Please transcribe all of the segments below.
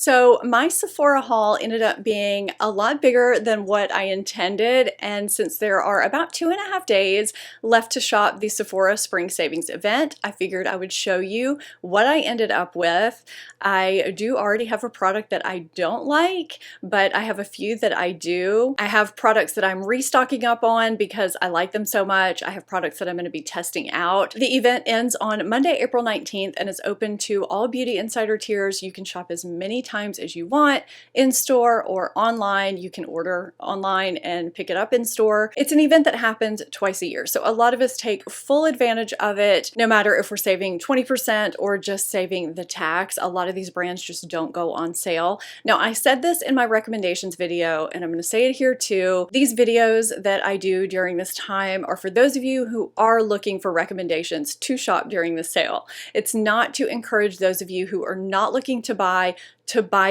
So my Sephora haul ended up being a lot bigger than what I intended, and since there are about 2.5 days left to shop the Sephora Spring Savings event, I figured I would show you what I ended up with. I do already have a product that I don't like, but I have a few that I do. I have products that I'm restocking up on because I like them so much. I have products that I'm going to be testing out. The event ends on Monday, April 19th, and is open to all Beauty Insider tiers. You can shop as many times as you want in store or online. You can order online and pick it up in store. It's an event that happens twice a year, so a lot of us take full advantage of it, no matter if we're saving 20% or just saving the tax. A lot of these brands just don't go on sale. Now, I said this in my recommendations video, and I'm going to say it here too. These videos that I do during this time are for those of you who are looking for recommendations to shop during the sale. It's not to encourage those of you who are not looking to buy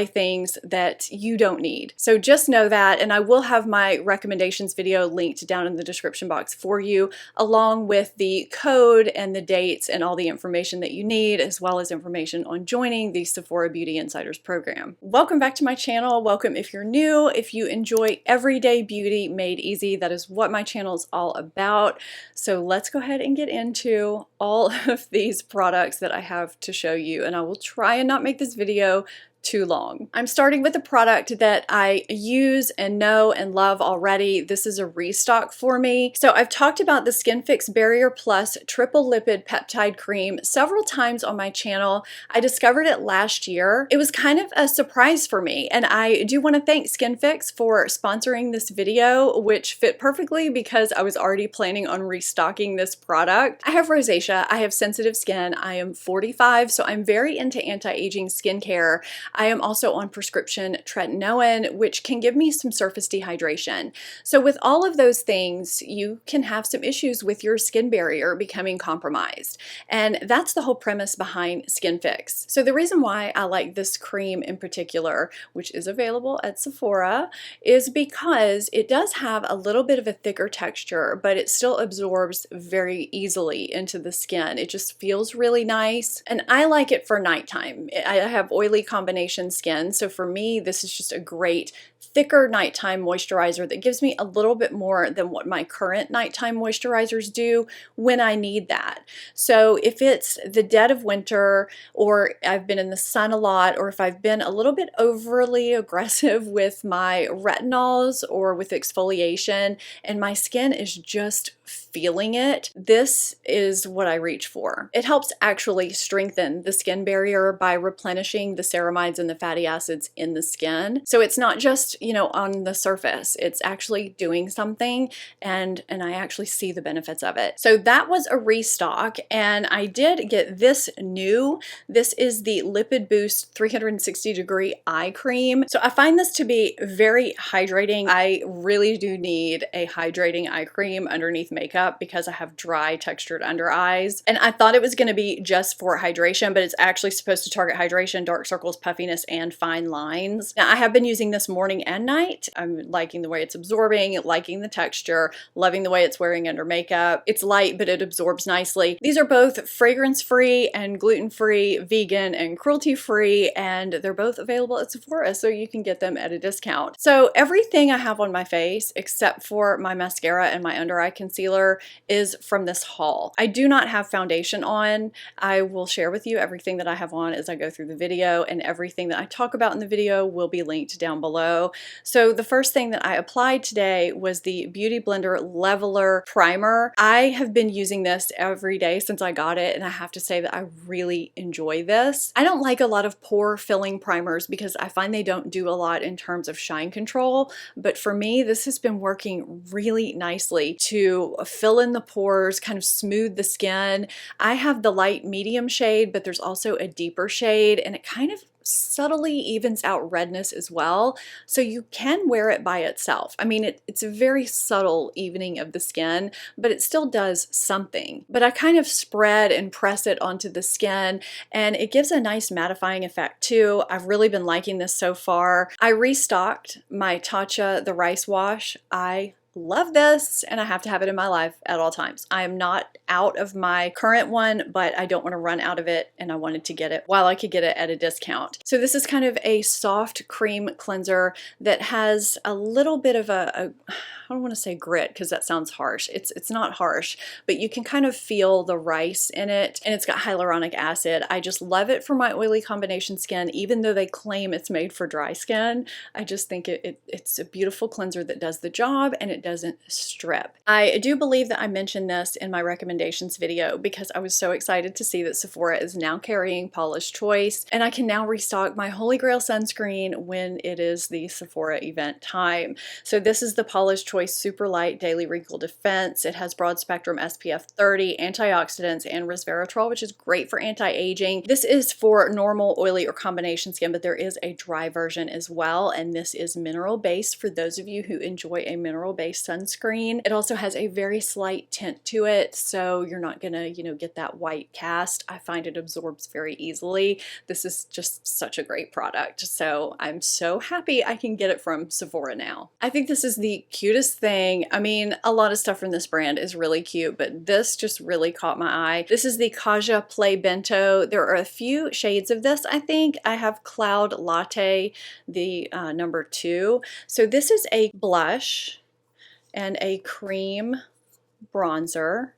things that you don't need. So just know that, and I will have my recommendations video linked down in the description box for you, along with the code and the dates and all the information that you need, as well as information on joining the Sephora Beauty Insiders program. Welcome back to my channel. Welcome if you're new. If you enjoy everyday beauty made easy, that is what my channel is all about. So let's go ahead and get into all of these products that I have to show you, and I will try and not make this video too long. I'm starting with a product that I use and know and love already. This is a restock for me. So I've talked about the Skinfix Barrier Plus Triple Lipid Peptide Cream several times on my channel. I discovered it last year. It was kind of a surprise for me, and I do want to thank Skinfix for sponsoring this video, which fit perfectly because I was already planning on restocking this product. I have rosacea, I have sensitive skin, I am 45, so I'm very into anti-aging skincare. I am also on prescription tretinoin, which can give me some surface dehydration. So with all of those things, you can have some issues with your skin barrier becoming compromised. And that's the whole premise behind Skinfix. So the reason why I like this cream in particular, which is available at Sephora, is because it does have a little bit of a thicker texture, but it still absorbs very easily into the skin. It just feels really nice. And I like it for nighttime. I have oily combination skin, so for me this is just a great thicker nighttime moisturizer that gives me a little bit more than what my current nighttime moisturizers do when I need that. So if it's the dead of winter, or I've been in the sun a lot, or if I've been a little bit overly aggressive with my retinols or with exfoliation and my skin is just feeling it, this is what I reach for. It helps actually strengthen the skin barrier by replenishing the ceramides and the fatty acids in the skin. So it's not just, you know, on the surface, it's actually doing something, and I actually see the benefits of it. So that was a restock, and I did get this new. This is the Lipid Boost 360 Degree Eye Cream. So I find this to be very hydrating. I really do need a hydrating eye cream underneath makeup because I have dry textured under eyes, and I thought it was going to be just for hydration, but it's actually supposed to target hydration, dark circles, puffiness, and fine lines. Now I have been using this morning and night. I'm liking the way it's absorbing, liking the texture, loving the way it's wearing under makeup. It's light, but it absorbs nicely. These are both fragrance-free and gluten-free, vegan and cruelty-free, and they're both available at Sephora, so you can get them at a discount. So everything I have on my face, except for my mascara and my under eye concealer, is from this haul. I do not have foundation on. I will share with you everything that I have on as I go through the video, and everything that I talk about in the video will be linked down below. So the first thing that I applied today was the Beautyblender Leveler Primer. I have been using this every day since I got it, and I have to say that I really enjoy this. I don't like a lot of pore filling primers because I find they don't do a lot in terms of shine control, but for me this has been working really nicely to fill in the pores, kind of smooth the skin. I have the light medium shade, but there's also a deeper shade, and it kind of subtly evens out redness as well, so you can wear it by itself. I mean, it's a very subtle evening of the skin, but it still does something. But I kind of spread and press it onto the skin, and it gives a nice mattifying effect too. I've really been liking this so far. I restocked my Tatcha the Rice Wash. I love this and I have to have it in my life at all times. I am not out of my current one, but I don't want to run out of it and I wanted to get it while I could get it at a discount. So this is kind of a soft cream cleanser that has a little bit of I don't want to say grit because that sounds harsh. It's not harsh, but you can kind of feel the rice in it, and it's got hyaluronic acid. I just love it for my oily combination skin, even though they claim it's made for dry skin. I just think it's a beautiful cleanser that does the job and it doesn't strip. I do believe that I mentioned this in my recommendations video because I was so excited to see that Sephora is now carrying Paula's Choice, and I can now restock my Holy Grail sunscreen when it is the Sephora event time. So this is the Paula's Choice Super Light Daily Wrinkle Defense. It has broad spectrum SPF 30, antioxidants, and resveratrol, which is great for anti-aging. This is for normal, oily, or combination skin, but there is a dry version as well, and this is mineral based for those of you who enjoy a mineral based sunscreen. It also has a very slight tint to it, so you're not gonna, get that white cast. I find it absorbs very easily. This is just such a great product, so I'm so happy I can get it from Sephora now. I think this is the cutest thing. I mean, a lot of stuff from this brand is really cute, but this just really caught my eye. This is the Kaja Play Bento. There are a few shades of this, I think. I have Cloud Latte, the number 2. So this is a blush and a cream bronzer.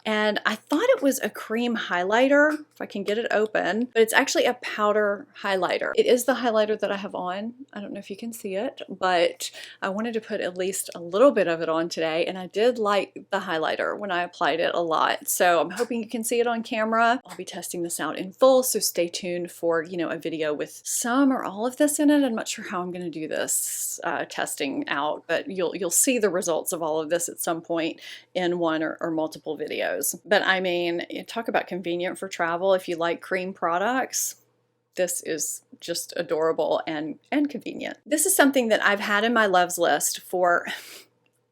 And I thought it was a cream highlighter, if I can get it open, but it's actually a powder highlighter. It is the highlighter that I have on. I don't know if you can see it, but I wanted to put at least a little bit of it on today, and I did like the highlighter when I applied it a lot. So I'm hoping you can see it on camera. I'll be testing this out in full, so stay tuned for, a video with some or all of this in it. I'm not sure how I'm gonna do this testing out, but you'll see the results of all of this at some point in one or multiple videos. But I mean, talk about convenient for travel. If you like cream products, this is just adorable and convenient. This is something that I've had in my loves list for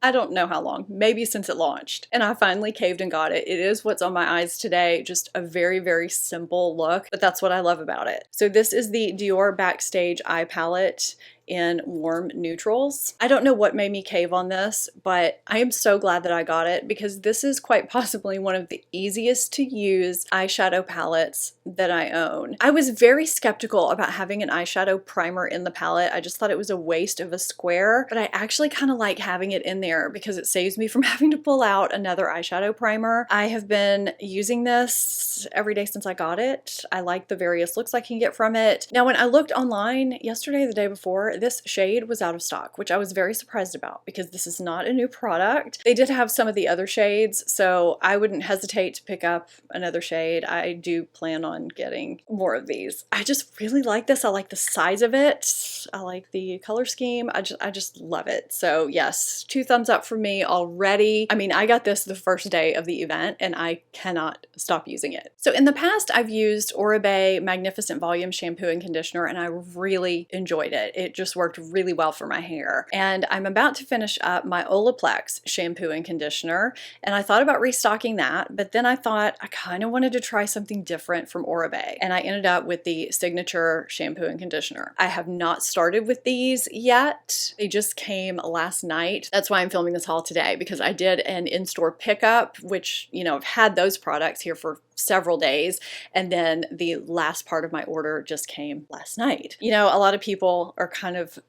I don't know how long, maybe since it launched, and I finally caved and got it. It is what's on my eyes today, just a very, very simple look, but that's what I love about it. So this is the Dior Backstage Eye Palette in warm neutrals. I don't know what made me cave on this, but I am so glad that I got it because this is quite possibly one of the easiest to use eyeshadow palettes that I own. I was very skeptical about having an eyeshadow primer in the palette. I just thought it was a waste of a square, but I actually kind of like having it in there because it saves me from having to pull out another eyeshadow primer. I have been using this every day since I got it. I like the various looks I can get from it. Now, when I looked online yesterday, the day before, this shade was out of stock, which I was very surprised about because this is not a new product. They did have some of the other shades, so I wouldn't hesitate to pick up another shade. I do plan on getting more of these. I just really like this. I like the size of it. I like the color scheme. I just love it. So yes, 2 thumbs up for me already. I mean, I got this the first day of the event and I cannot stop using it. So in the past, I've used Oribe Magnificent Volume Shampoo and Conditioner and I really enjoyed it. It just worked really well for my hair. And I'm about to finish up my Olaplex shampoo and conditioner, and I thought about restocking that, but then I thought I kind of wanted to try something different from Oribe, and I ended up with the Signature shampoo and conditioner. I have not started with these yet. They just came last night. That's why I'm filming this haul today, because I did an in-store pickup, which, I've had those products here for several days, and then the last part of my order just came last night. A lot of people are kind of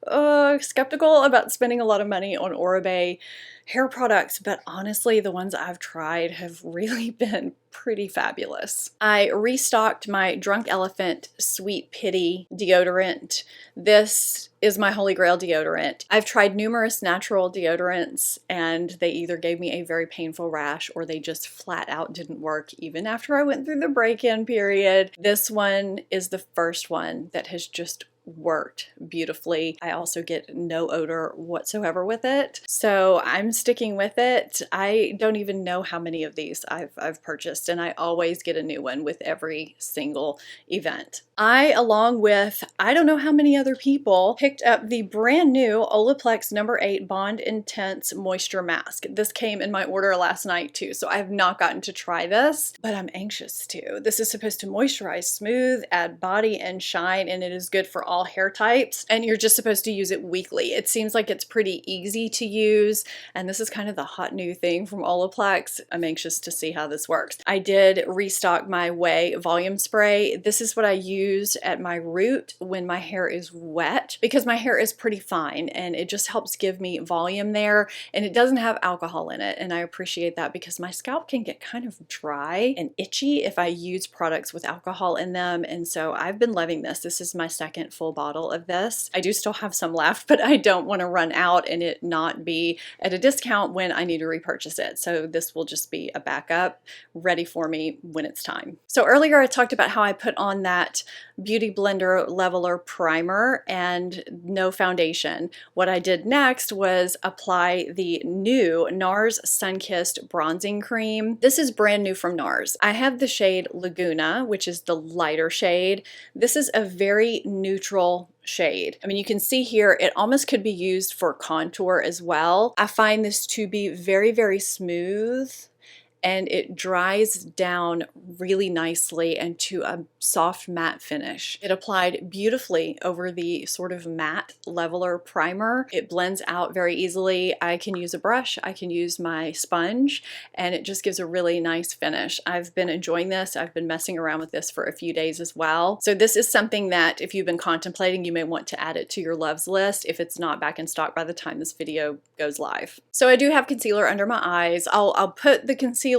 skeptical about spending a lot of money on Oribe hair products, but honestly, the ones I've tried have really been pretty fabulous. I restocked my Drunk Elephant Sweet Pity deodorant. This is my holy grail deodorant. I've tried numerous natural deodorants and they either gave me a very painful rash or they just flat out didn't work even after I went through the break-in period. This one is the first one that has just worked beautifully. I also get no odor whatsoever with it, so I'm sticking with it. I don't even know how many of these I've purchased, and I always get a new one with every single event. I, along with I don't know how many other people, picked up the brand new Olaplex No. 8 Bond Intense Moisture Mask. This came in my order last night too, so I have not gotten to try this, but I'm anxious to. This is supposed to moisturize, smooth, add body and shine, and it is good for all all hair types, and you're just supposed to use it weekly. It seems like it's pretty easy to use, and this is kind of the hot new thing from Olaplex. I'm anxious to see how this works. I did restock my OUAI volume spray. This is what I use at my root when my hair is wet, because my hair is pretty fine and it just helps give me volume there, and it doesn't have alcohol in it, and I appreciate that because my scalp can get kind of dry and itchy if I use products with alcohol in them. And so I've been loving this. This is my second full bottle of this. I do still have some left, but I don't want to run out and it not be at a discount when I need to repurchase it. So this will just be a backup ready for me when it's time. So earlier I talked about how I put on that Beautyblender Leveler primer and no foundation. What I did next was apply the new NARS Sun-Kissed Bronzing Cream. This is brand new from NARS. I have the shade Laguna, which is the lighter shade. This is a very neutral shade. I mean, you can see here, it almost could be used for contour as well. I find this to be very, very smooth, and it dries down really nicely into a soft matte finish. It applied beautifully over the sort of matte leveler primer. It blends out very easily. I can use a brush, I can use my sponge, and it just gives a really nice finish. I've been enjoying this. I've been messing around with this for a few days as well. So this is something that if you've been contemplating, you may want to add it to your loves list if it's not back in stock by the time this video goes live. So I do have concealer under my eyes. I'll put the concealers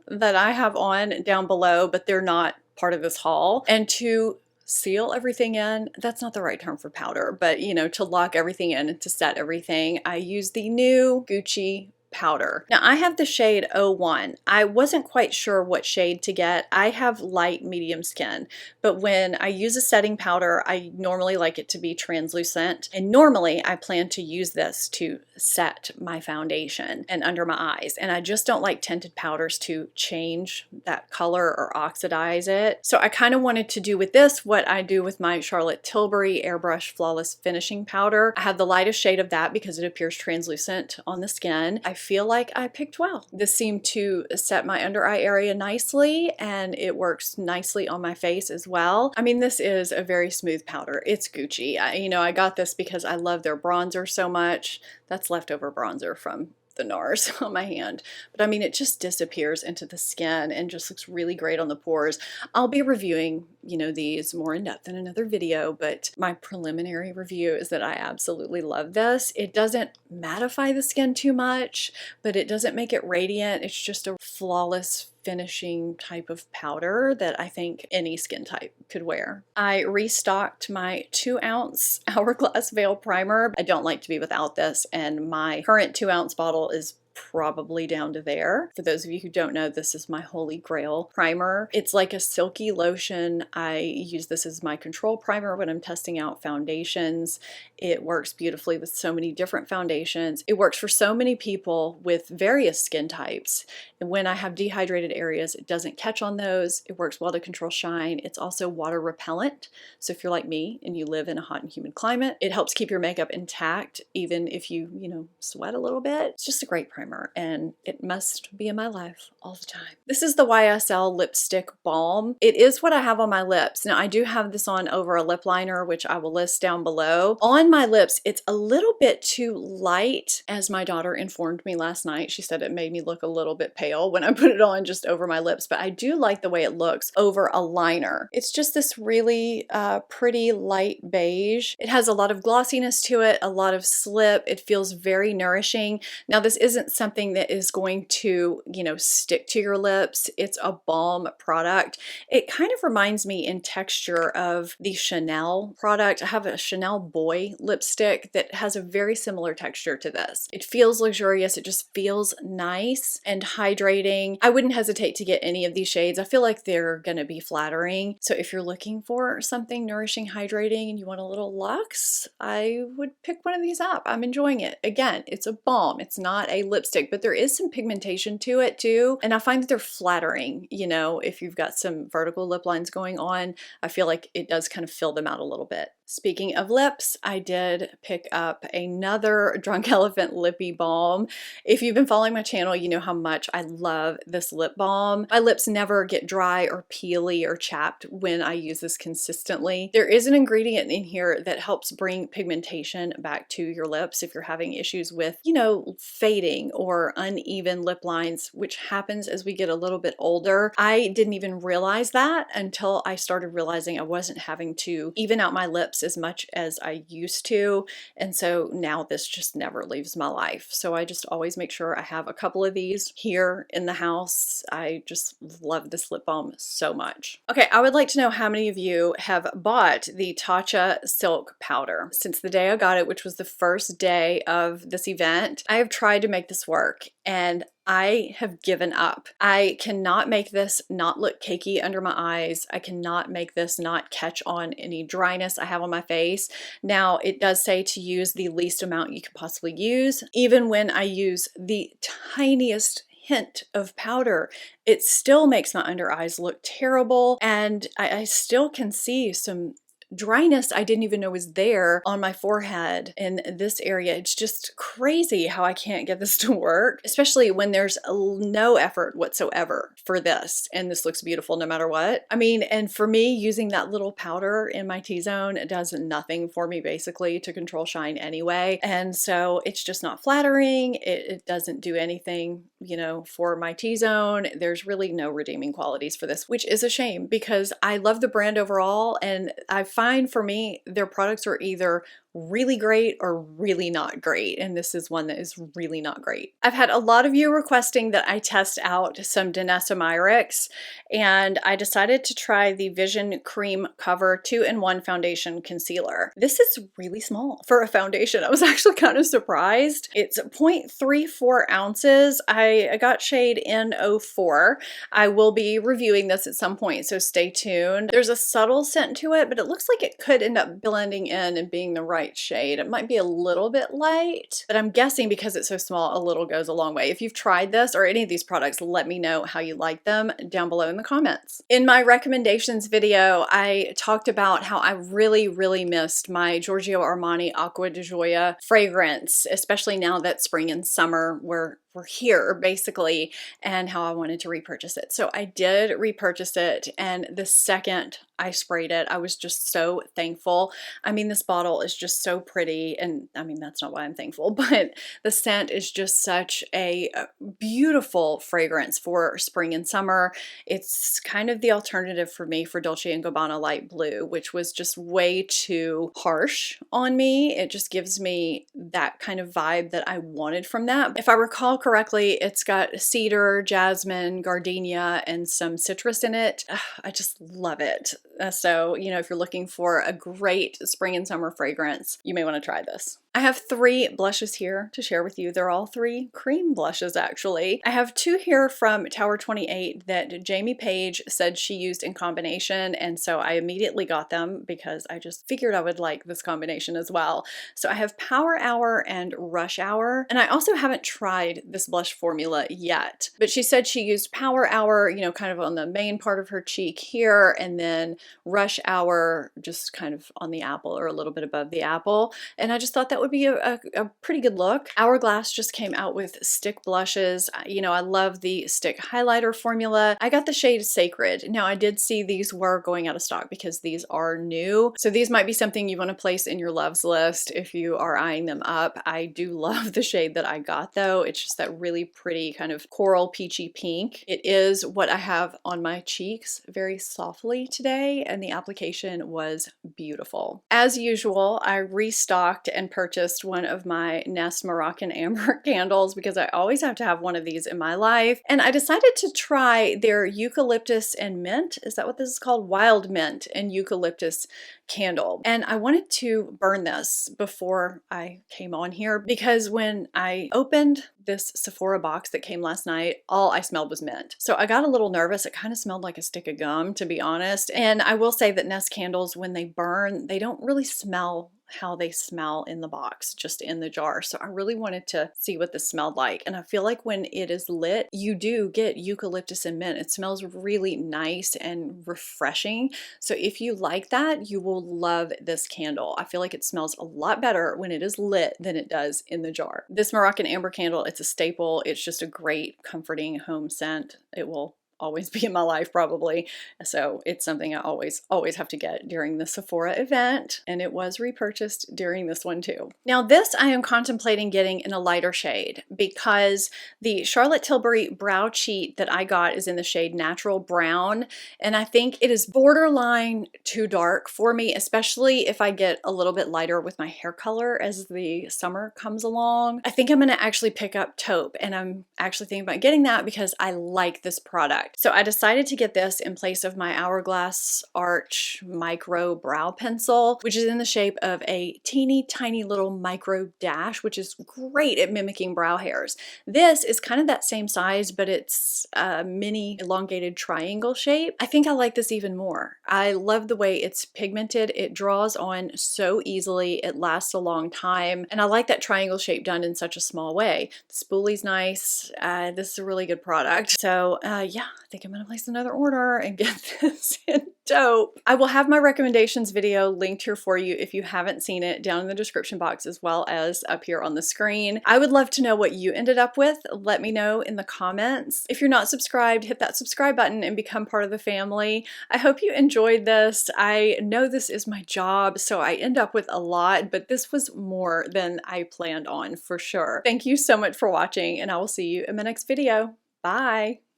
that I have on down below, but they're not part of this haul. And to seal everything in, that's not the right term for powder, but you know, to lock everything in and to set everything, I use the new Gucci powder. Now I have the shade 01. I wasn't quite sure what shade to get. I have light medium skin, but when I use a setting powder, I normally like it to be translucent, and normally I plan to use this to set my foundation and under my eyes, and I just don't like tinted powders to change that color or oxidize it. So I kind of wanted to do with this what I do with my Charlotte Tilbury Airbrush Flawless Finishing Powder. I have the lightest shade of that because it appears translucent on the skin. I feel like I picked well. This seemed to set my under eye area nicely, and it works nicely on my face as well. I mean, this is a very smooth powder. It's Gucci. I got this because I love their bronzer so much. That's leftover bronzer from the NARS on my hand, but I mean, it just disappears into the skin and just looks really great on the pores. I'll be reviewing, these more in depth in another video, but my preliminary review is that I absolutely love this. It doesn't mattify the skin too much, but it doesn't make it radiant. It's just a flawless finishing type of powder that I think any skin type could wear. I restocked my 2-ounce Hourglass Veil Primer. I don't like to be without this, and my current 2-ounce bottle is probably down to there. For those of you who don't know, this is my holy grail primer. It's like a silky lotion. I use this as my control primer when I'm testing out foundations. It works beautifully with so many different foundations. It works for so many people with various skin types. And when I have dehydrated areas, it doesn't catch on those. It works well to control shine. It's also water repellent. So if you're like me and you live in a hot and humid climate, it helps keep your makeup intact even if you, sweat a little bit. It's just a great primer, and it must be in my life all the time. This is the YSL Lipstick Balm. It is what I have on my lips. Now I do have this on over a lip liner, which I will list down below. On my lips, it's a little bit too light, as my daughter informed me last night. She said it made me look a little bit pale when I put it on just over my lips, but I do like the way it looks over a liner. It's just this really pretty light beige. It has a lot of glossiness to it, a lot of slip. It feels very nourishing. Now this isn't something that is going to, stick to your lips. It's a balm product. It kind of reminds me in texture of the Chanel product. I have a Chanel Boy lipstick that has a very similar texture to this. It feels luxurious. It just feels nice and hydrating. I wouldn't hesitate to get any of these shades. I feel like they're going to be flattering. So if you're looking for something nourishing, hydrating, and you want a little luxe, I would pick one of these up. I'm enjoying it. Again, it's a balm. It's not a lipstick, but there is some pigmentation to it too. And I find that they're flattering. If you've got some vertical lip lines going on, I feel like it does kind of fill them out a little bit. Speaking of lips, I did pick up another Drunk Elephant Lippy Balm. If you've been following my channel, you know how much I love this lip balm. My lips never get dry or peely or chapped when I use this consistently. There is an ingredient in here that helps bring pigmentation back to your lips if you're having issues with, you know, fading or uneven lip lines, which happens as we get a little bit older. I didn't even realize that until I started realizing I wasn't having to even out my lips as much as I used to, and so now this just never leaves my life. So I just always make sure I have a couple of these here in the house. I just love this lip balm so much. Okay, I would like to know how many of you have bought the Tatcha Silk Powder. Since the day I got it, which was the first day of this event, I have tried to make this work, and I have given up. I cannot make this not look cakey under my eyes. I cannot make this not catch on any dryness I have on my face. Now, it does say to use the least amount you can possibly use. Even when I use the tiniest hint of powder, it still makes my under eyes look terrible, and I still can see some dryness I didn't even know was there on my forehead in this area. It's just crazy how I can't get this to work, especially when there's no effort whatsoever for this, and this looks beautiful no matter what. I mean, and for me, using that little powder in my T-zone does nothing for me basically to control shine anyway, and so it's just not flattering. It doesn't do anything, you know, for my T-zone. There's really no redeeming qualities for this, which is a shame because I love the brand overall, and I find for me their products are either really great or really not great, and this is one that is really not great. I've had a lot of you requesting that I test out some Danessa Myricks, and I decided to try the Vision Cream Cover 2-in-1 Foundation Concealer. This is really small for a foundation. I was actually kind of surprised. It's 0.34 ounces. I got shade N04. I will be reviewing this at some point, so stay tuned. There's a subtle scent to it, but it looks like it could end up blending in and being the right shade. It might be a little bit light, but I'm guessing because it's so small, a little goes a long way. If you've tried this or any of these products, let me know how you like them down below in the comments. In my recommendations video, I talked about how I really missed my Giorgio Armani Acqua di Gioia fragrance, especially now that spring and summer we're here basically, and how I wanted to repurchase it. So I did repurchase it, and the second I sprayed it, I was just so thankful. I mean, this bottle is just so pretty, and I mean, that's not why I'm thankful, but the scent is just such a beautiful fragrance for spring and summer. It's kind of the alternative for me for Dolce & Gabbana Light Blue, which was just way too harsh on me. It just gives me that kind of vibe that I wanted from that. If I recall correctly, it's got cedar, jasmine, gardenia, and some citrus in it. I just love it. So, you know, if you're looking for a great spring and summer fragrance, you may want to try this. I have 3 blushes here to share with you. They're all 3 cream blushes, actually. I have 2 here from Tower 28 that Jamie Page said she used in combination, and so I immediately got them because I just figured I would like this combination as well. So I have Power Hour and Rush Hour, and I also haven't tried this blush formula yet, but she said she used Power Hour, you know, kind of on the main part of her cheek here, and then Rush Hour just kind of on the apple or a little bit above the apple, and I just thought that would be a pretty good look. Hourglass just came out with stick blushes. You know, I love the stick highlighter formula. I got the shade Sacred. Now, I did see these were going out of stock because these are new, so these might be something you want to place in your loves list if you are eyeing them up. I do love the shade that I got though. It's just that really pretty kind of coral peachy pink. It is what I have on my cheeks very softly today, and the application was beautiful. As usual, I restocked and purchased one of my Nest Moroccan Amber candles because I always have to have one of these in my life, and I decided to try their eucalyptus and mint. Is that what this is called? Wild mint and eucalyptus candle, and I wanted to burn this before I came on here because when I opened this Sephora box that came last night, all I smelled was mint. So I got a little nervous. It kind of smelled like a stick of gum, to be honest. And I will say that Nest candles, when they burn, they don't really smell how they smell in the box, just in the jar. So I really wanted to see what this smelled like. And I feel like when it is lit, you do get eucalyptus and mint. It smells really nice and refreshing. So if you like that, you will love this candle. I feel like it smells a lot better when it is lit than it does in the jar. This Moroccan Amber candle, it's a staple. It's just a great comforting home scent. It will always be in my life probably. So it's something I always have to get during the Sephora event, and it was repurchased during this one too. Now this I am contemplating getting in a lighter shade because the Charlotte Tilbury Brow Cheat that I got is in the shade Natural Brown, and I think it is borderline too dark for me, especially if I get a little bit lighter with my hair color as the summer comes along. I think I'm gonna actually pick up Taupe, and I'm actually thinking about getting that because I like this product. So I decided to get this in place of my Hourglass Arch Micro Brow Pencil, which is in the shape of a teeny tiny little micro dash, which is great at mimicking brow hairs. This is kind of that same size, but it's a mini elongated triangle shape. I think I like this even more. I love the way it's pigmented. It draws on so easily. It lasts a long time. And I like that triangle shape done in such a small way. The spoolie's nice. This is a really good product. So yeah, I think I'm gonna place another order and get this in Taupe. I will have my recommendations video linked here for you if you haven't seen it, down in the description box as well as up here on the screen. I would love to know what you ended up with. Let me know in the comments. If you're not subscribed, hit that subscribe button and become part of the family. I hope you enjoyed this. I know this is my job, so I end up with a lot, but this was more than I planned on for sure. Thank you so much for watching, and I will see you in my next video. Bye!